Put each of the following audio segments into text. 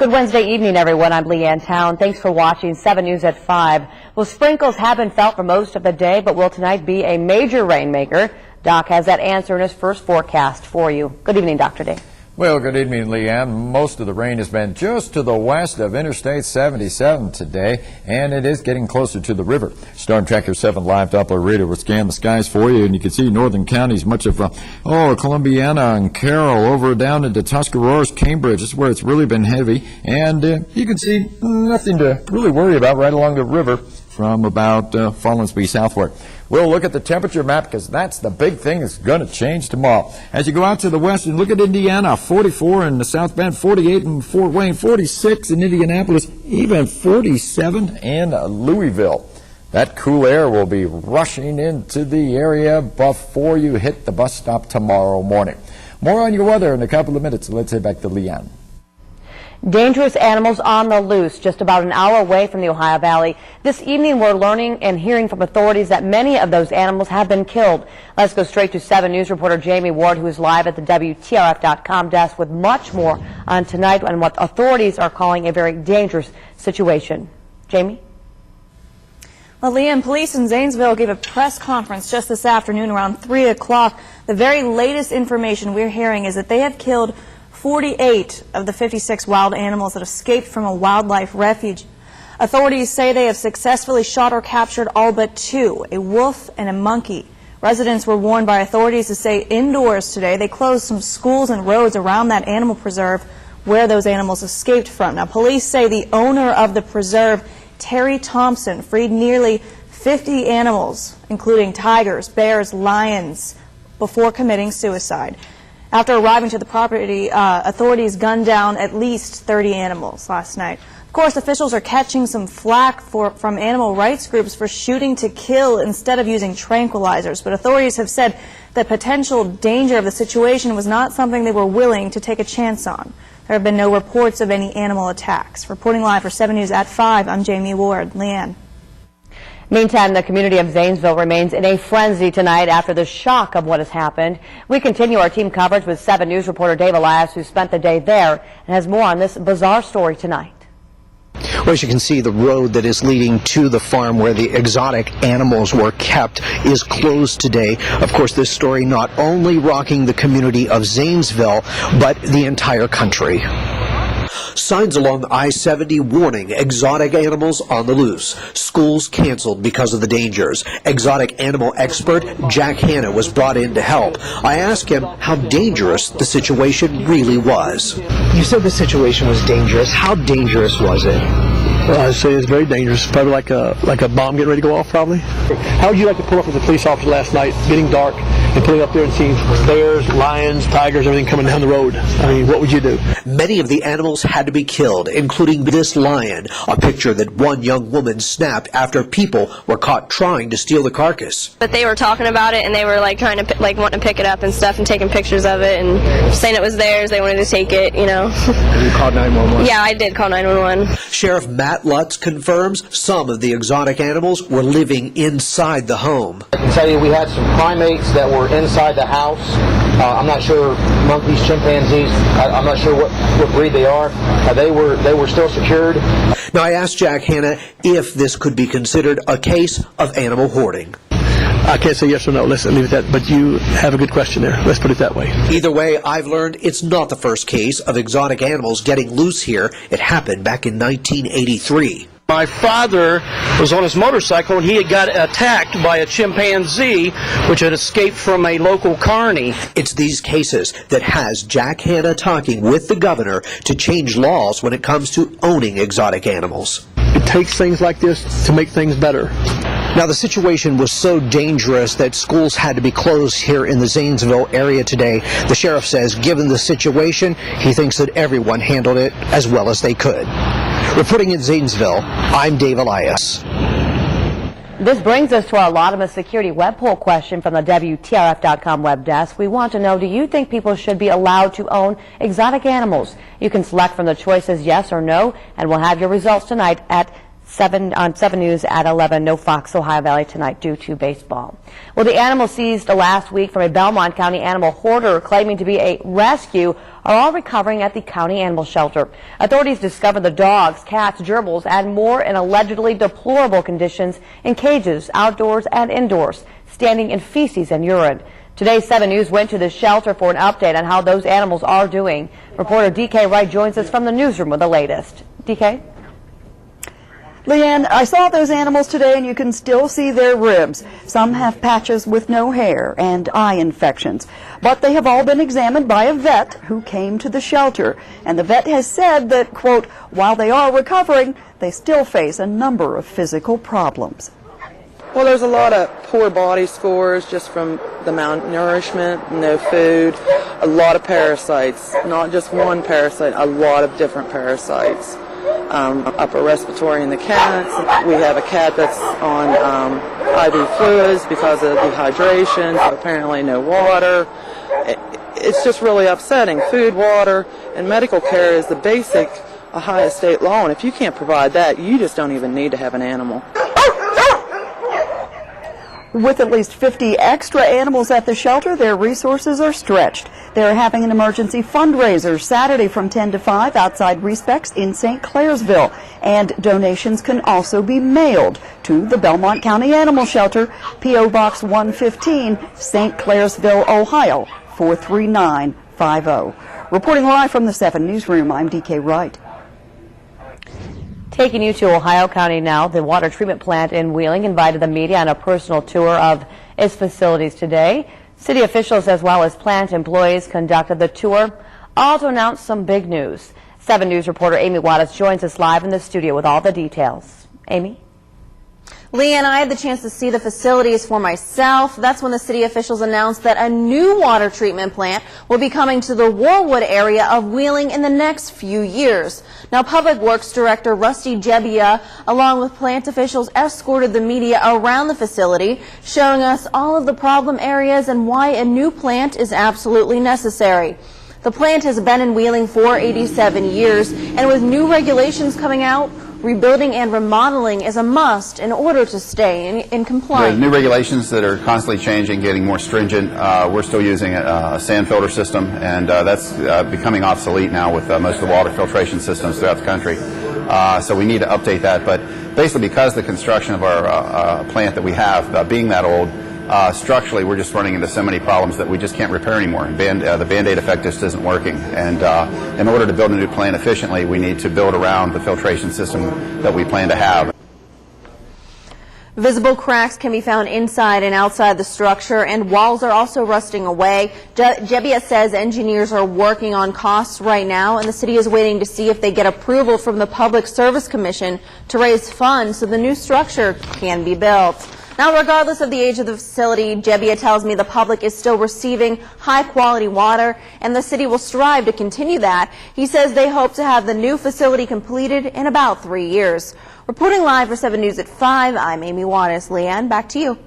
Good Wednesday evening, everyone. I'm Leanne Town. Thanks for watching 7 News at 5. Well, sprinkles have been felt for most of the day, but will tonight be a major rainmaker? Doc has that answer in his first forecast for you. Good evening, Dr. Day. Well, good evening, Leanne. Most of the rain has been just to the west of Interstate 77 today, and it is getting closer to the river. Storm Tracker 7 live Doppler radar will scan the skies for you, and you can see northern counties, much of Columbiana and Carroll, over down into Tuscarawas, Cambridge. This is where it's really been heavy, and you can see nothing to really worry about right along the river from about Follinsby southward. We'll look at the temperature map because that's the big thing that's going to change tomorrow. As you go out to the west and look at Indiana, 44 in the South Bend, 48 in Fort Wayne, 46 in Indianapolis, even 47 in Louisville. That cool air will be rushing into the area before you hit the bus stop tomorrow morning. More on your weather in a couple of minutes. Let's head back to Leanne. Dangerous animals on the loose just about an hour away from the Ohio Valley. This evening we're learning and hearing from authorities that many of those animals have been killed. Let's go straight to 7 News reporter Jamie Ward, who is live at the WTRF.com desk with much more on tonight and what authorities are calling a very dangerous situation. Jamie? Well, Liam, police in Zanesville gave a press conference just this afternoon around 3 o'clock. The very latest information we're hearing is that they have killed 48 of the 56 wild animals that escaped from a wildlife refuge. Authorities say they have successfully shot or captured all but 2, a wolf and a monkey. Residents were warned by authorities to stay indoors today. They closed some schools and roads around that animal preserve where those animals escaped from. Now, police say the owner of the preserve, Terry Thompson, freed nearly 50 animals, including tigers, bears, lions, before committing suicide. After arriving to the property, authorities gunned down at least 30 animals last night. Of course, officials are catching some flack from animal rights groups for shooting to kill instead of using tranquilizers, but authorities have said the potential danger of the situation was not something they were willing to take a chance on. There have been no reports of any animal attacks. Reporting live for 7 News at 5, I'm Jamie Ward. Leanne. Meantime, the community of Zanesville remains in a frenzy tonight after the shock of what has happened. We continue our team coverage with 7 News reporter Dave Elias, who spent the day there and has more on this bizarre story tonight. Well, as you can see, the road that is leading to the farm where the exotic animals were kept is closed today. Of course, this story not only rocking the community of Zanesville, but the entire country. Signs along I-70 warning exotic animals on the loose. Schools canceled because of the dangers. Exotic animal expert Jack Hanna was brought in to help. I asked him how dangerous the situation really was. You said the situation was dangerous. How dangerous was it? Well, I'd say it's very dangerous. Probably like a bomb getting ready to go off, probably. How would you like to pull up with a police officer last night, getting dark, and pulling up there and seeing bears, lions, tigers, everything coming down the road? I mean, what would you do? Many of the animals had to be killed, including this lion, a picture that one young woman snapped after people were caught trying to steal the carcass. But they were talking about it, and they were trying to wanting to pick it up and stuff and taking pictures of it and saying it was theirs. They wanted to take it, you know. You called 911? Yeah, I did call 911. Sheriff Matt Lutz confirms some of the exotic animals were living inside the home. I can tell you we had some primates that were inside the house. I'm not sure, monkeys, chimpanzees, I'm not sure what breed they are. They were still secured. Now, I asked Jack Hanna if this could be considered a case of animal hoarding. I can't say yes or no. Let's leave it at that. But you have a good question there. Let's put it that way. Either way, I've learned it's not the first case of exotic animals getting loose here. It happened back in 1983. My father was on his motorcycle and he had got attacked by a chimpanzee which had escaped from a local carny. It's these cases that has Jack Hanna talking with the governor to change laws when it comes to owning exotic animals. It takes things like this to make things better. Now, the situation was so dangerous that schools had to be closed here in the Zanesville area today. The sheriff says, given the situation, he thinks that everyone handled it as well as they could. Reporting in Zanesville, I'm Dave Elias. This brings us to our Laudamus Security web poll question from the WTRF.com web desk. We want to know, do you think people should be allowed to own exotic animals? You can select from the choices yes or no, and we'll have your results tonight at 7 News at 11. No Fox Ohio Valley tonight due to baseball. Well, the animals seized last week from a Belmont County animal hoarder claiming to be a rescue are all recovering at the county animal shelter. Authorities discovered the dogs, cats, gerbils, and more in allegedly deplorable conditions in cages, outdoors and indoors, standing in feces and urine. Today, 7 News went to the shelter for an update on how those animals are doing. Reporter DK Wright joins us from the newsroom with the latest. DK? Leanne, I saw those animals today and you can still see their ribs. Some have patches with no hair and eye infections. But they have all been examined by a vet who came to the shelter. And the vet has said that, quote, while they are recovering, they still face a number of physical problems. Well, there's a lot of poor body scores just from the malnourishment, no food, a lot of parasites, not just one parasite, a lot of different parasites. Upper respiratory in the cats. We have a cat that's on IV fluids because of dehydration, apparently no water. It's just really upsetting. Food, water, and medical care is the basic Ohio state law, and if you can't provide that, you just don't even need to have an animal. With at least 50 extra animals at the shelter, their resources are stretched. They're having an emergency fundraiser Saturday from 10 to 5 outside Respects in St. Clairsville. And donations can also be mailed to the Belmont County Animal Shelter, P.O. Box 115, St. Clairsville, Ohio, 43950. Reporting live from the 7 Newsroom, I'm DK Wright. Taking you to Ohio County now, the water treatment plant in Wheeling invited the media on a personal tour of its facilities today. City officials as well as plant employees conducted the tour, all to announce some big news. 7 News reporter Amy Wattis joins us live in the studio with all the details. Amy? Leah and I had the chance to see the facilities for myself. That's when the city officials announced that a new water treatment plant will be coming to the Warwood area of Wheeling in the next few years. Now, Public Works Director Rusty Jebbia, along with plant officials, escorted the media around the facility, showing us all of the problem areas and why a new plant is absolutely necessary. The plant has been in Wheeling for 87 years, and with new regulations coming out, rebuilding and remodeling is a must in order to stay in compliance. The new regulations that are constantly changing, getting more stringent. We're still using a sand filter system, and that's becoming obsolete now with most of the water filtration systems throughout the country. So we need to update that. But basically, because the construction of our plant that we have being that old, structurally we're just running into so many problems that we just can't repair anymore. The Band-Aid effect just isn't working. And in order to build a new plant efficiently, we need to build around the filtration system that we plan to have. Visible cracks can be found inside and outside the structure, and walls are also rusting away. Jebbia says engineers are working on costs right now, and the city is waiting to see if they get approval from the Public Service Commission to raise funds so the new structure can be built. Now, regardless of the age of the facility, Jebbia tells me the public is still receiving high-quality water, and the city will strive to continue that. He says they hope to have the new facility completed in about 3 years. Reporting live for 7 News at 5, I'm Amy Wattis. Leanne, back to you.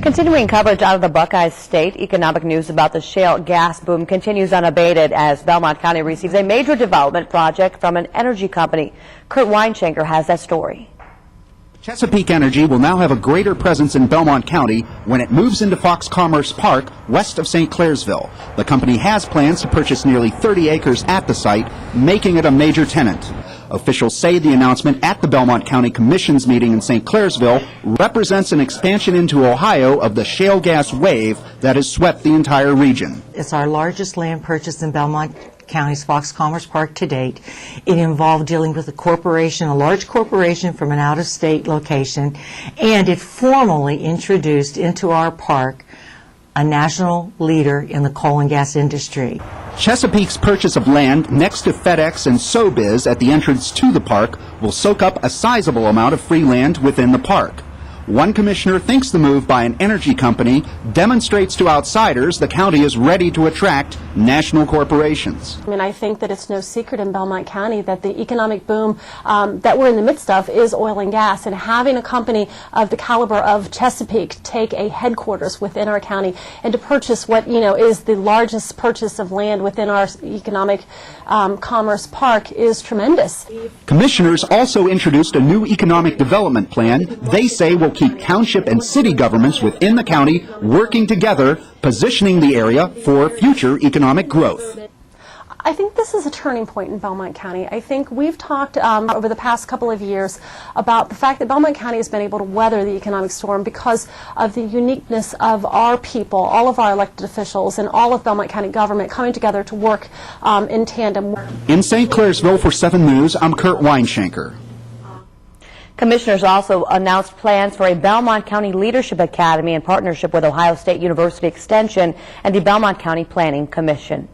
Continuing coverage out of the Buckeye State, economic news about the shale gas boom continues unabated as Belmont County receives a major development project from an energy company. Kurt Weinshanker has that story. Chesapeake Energy will now have a greater presence in Belmont County when it moves into Fox Commerce Park west of St. Clairsville. The company has plans to purchase nearly 30 acres at the site, making it a major tenant. Officials say the announcement at the Belmont County Commission's meeting in St. Clairsville represents an expansion into Ohio of the shale gas wave that has swept the entire region. It's our largest land purchase in Belmont County's Fox Commerce Park to date. It involved dealing with a corporation, a large corporation from an out-of-state location, and it formally introduced into our park a national leader in the coal and gas industry. Chesapeake's purchase of land next to FedEx and SoBiz at the entrance to the park will soak up a sizable amount of free land within the park. One commissioner thinks the move by an energy company demonstrates to outsiders the county is ready to attract national corporations. I mean, I think that it's no secret in Belmont County that the economic boom that we're in the midst of is oil and gas, and having a company of the caliber of Chesapeake take a headquarters within our county and to purchase what, you know, is the largest purchase of land within our economic commerce park is tremendous. Commissioners also introduced a new economic development plan they say will keep township and city governments within the county working together, positioning the area for future economic growth. I think this is a turning point in Belmont County. I think we've talked over the past couple of years about the fact that Belmont County has been able to weather the economic storm because of the uniqueness of our people, all of our elected officials, and all of Belmont County government coming together to work in tandem. In St. Clairsville for 7 News, I'm Kurt Weinshanker. Commissioners also announced plans for a Belmont County Leadership Academy in partnership with Ohio State University Extension and the Belmont County Planning Commission.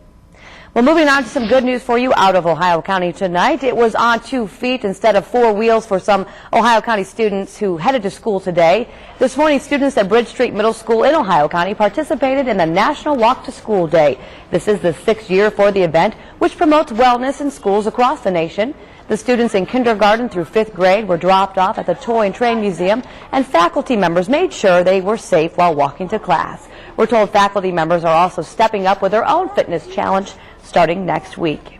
Well, moving on to some good news for you out of Ohio County tonight. It was on 2 feet instead of 4 wheels for some Ohio County students who headed to school today. This morning, students at Bridge Street Middle School in Ohio County participated in the National Walk to School Day. This is the 6th year for the event, which promotes wellness in schools across the nation. The students in kindergarten through 5th grade were dropped off at the Toy and Train Museum, and faculty members made sure they were safe while walking to class. We're told faculty members are also stepping up with their own fitness challenge starting next week.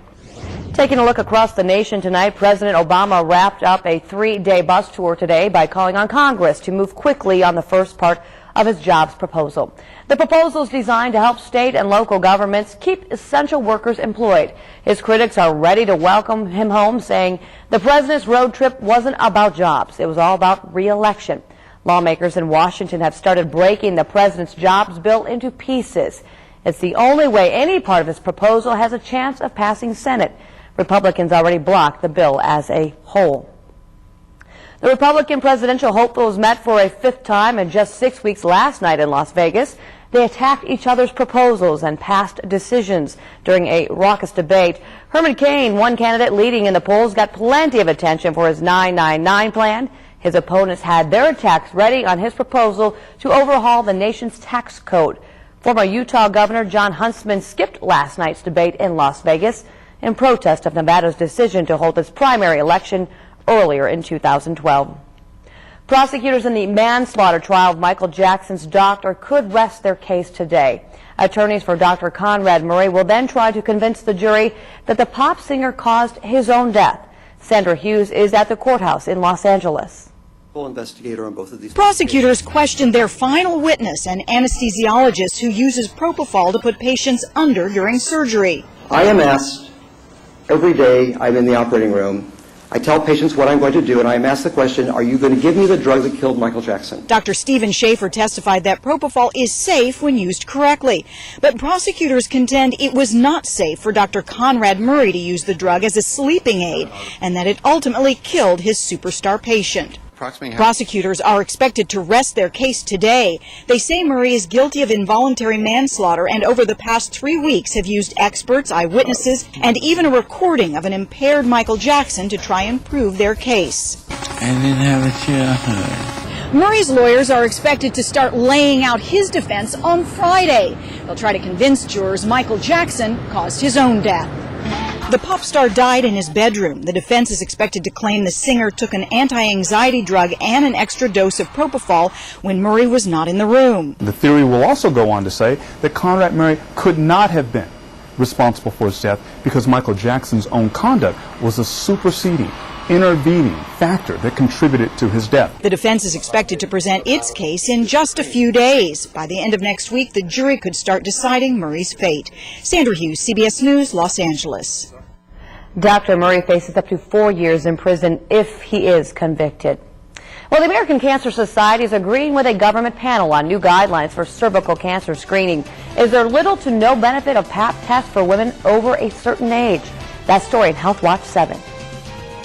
Taking a look across the nation tonight, President Obama wrapped up a 3-day bus tour today by calling on Congress to move quickly on the first part of his jobs proposal. The proposal is designed to help state and local governments keep essential workers employed. His critics are ready to welcome him home, saying the president's road trip wasn't about jobs. It was all about re-election. Lawmakers in Washington have started breaking the president's jobs bill into pieces. It's the only way any part of his proposal has a chance of passing Senate. Republicans already blocked the bill as a whole. The Republican presidential hopefuls met for a 5th time in just 6 weeks last night in Las Vegas. They attacked each other's proposals and passed decisions during a raucous debate. Herman Cain, one candidate leading in the polls, got plenty of attention for his 999 plan. His opponents had their attacks ready on his proposal to overhaul the nation's tax code. Former Utah Governor John Huntsman skipped last night's debate in Las Vegas in protest of Nevada's decision to hold its primary election earlier in 2012. Prosecutors in the manslaughter trial of Michael Jackson's doctor could rest their case today. Attorneys for Dr. Conrad Murray will then try to convince the jury that the pop singer caused his own death. Sandra Hughes is at the courthouse in Los Angeles. Investigator on both of these. Prosecutors questioned their final witness, an anesthesiologist who uses propofol to put patients under during surgery. I am asked every day I'm in the operating room. I tell patients what I'm going to do, and I am asked the question, are you going to give me the drug that killed Michael Jackson? Dr. Stephen Schaefer testified that propofol is safe when used correctly, but prosecutors contend it was not safe for Dr. Conrad Murray to use the drug as a sleeping aid, and that it ultimately killed his superstar patient. Prosecutors are expected to rest their case today. They say Murray is guilty of involuntary manslaughter and over the past 3 weeks have used experts, eyewitnesses, and even a recording of an impaired Michael Jackson to try and prove their case. I didn't have a childhood. Murray's lawyers are expected to start laying out his defense on Friday. They'll try to convince jurors Michael Jackson caused his own death. The pop star died in his bedroom. The defense is expected to claim the singer took an anti-anxiety drug and an extra dose of propofol when Murray was not in the room. The theory will also go on to say that Conrad Murray could not have been responsible for his death because Michael Jackson's own conduct was a superseding, intervening factor that contributed to his death. The defense is expected to present its case in just a few days. By the end of next week, the jury could start deciding Murray's fate. Sandra Hughes, CBS News, Los Angeles. Dr. Murray faces up to 4 years in prison if he is convicted. Well, the American Cancer Society is agreeing with a government panel on new guidelines for cervical cancer screening. Is there little to no benefit of Pap tests for women over a certain age? That story in Health Watch 7.